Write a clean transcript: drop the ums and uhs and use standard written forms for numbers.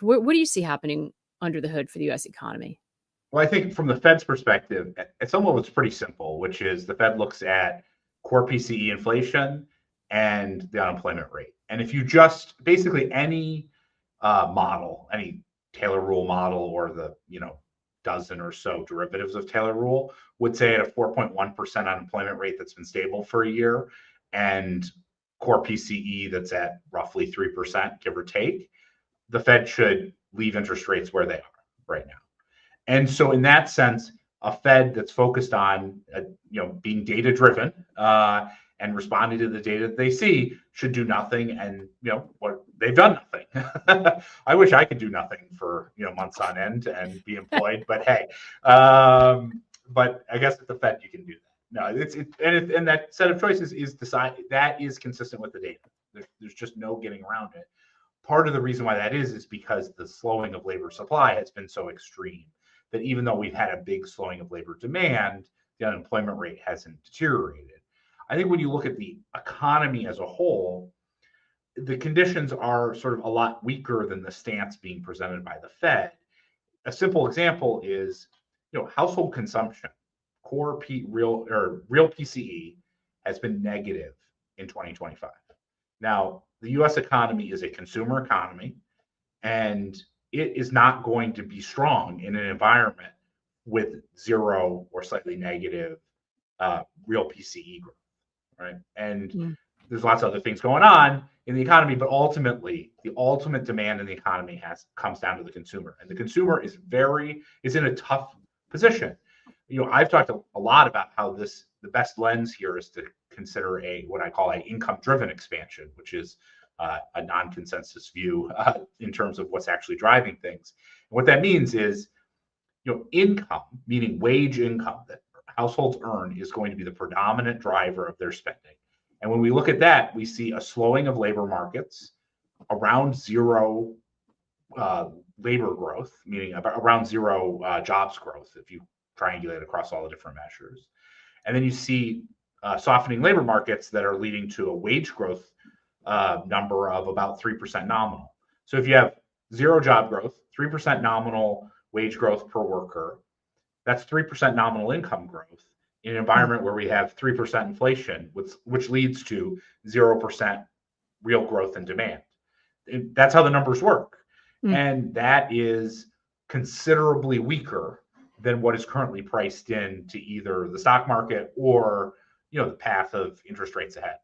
What do you see happening under the hood for the U.S. economy? Well, I think from the Fed's perspective, at some level, it's pretty simple, which is the Fed looks at core PCE inflation and the unemployment rate. And if you just basically any model, any Taylor rule model, or the dozen or so derivatives of Taylor rule would say at a 4.1% unemployment rate that's been stable for a year, and core PCE that's at roughly 3%, give or take, the Fed should leave interest rates where they are right now. And so, in that sense, a Fed that's focused on being data driven and responding to the data that they see should do nothing. And what they've done nothing. I wish I could do nothing for months on end and be employed, but hey, but I guess at the Fed you can do that. No, and that set of choices is decided that is consistent with the data. There's just no getting around it. Part of the reason why that is because the slowing of labor supply has been so extreme that even though we've had a big slowing of labor demand, the unemployment rate hasn't deteriorated. I think when you look at the economy as a whole, the conditions are sort of a lot weaker than the stance being presented by the Fed. A simple example is, household consumption, real PCE has been negative in 2025. Now, the U.S. economy is a consumer economy, and it is not going to be strong in an environment with zero or slightly negative real PCE growth, right? And there's lots of other things going on in the economy, but ultimately, the ultimate demand in the economy comes down to the consumer, and the consumer is in a tough position. I've talked a lot about how the best lens here is to consider what I call an income-driven expansion, which is a non-consensus view in terms of what's actually driving things. And what that means is, income, meaning wage income that households earn, is going to be the predominant driver of their spending. And when we look at that, we see a slowing of labor markets, around zero labor growth, meaning around zero jobs growth, if you triangulate across all the different measures. And then you see softening labor markets that are leading to a wage growth number of about 3% nominal. So if you have zero job growth, 3% nominal wage growth per worker, that's 3% nominal income growth in an environment where we have 3% inflation, which leads to 0% real growth in demand. That's how the numbers work. And that is considerably weaker than what is currently priced into either the stock market or the path of interest rates ahead.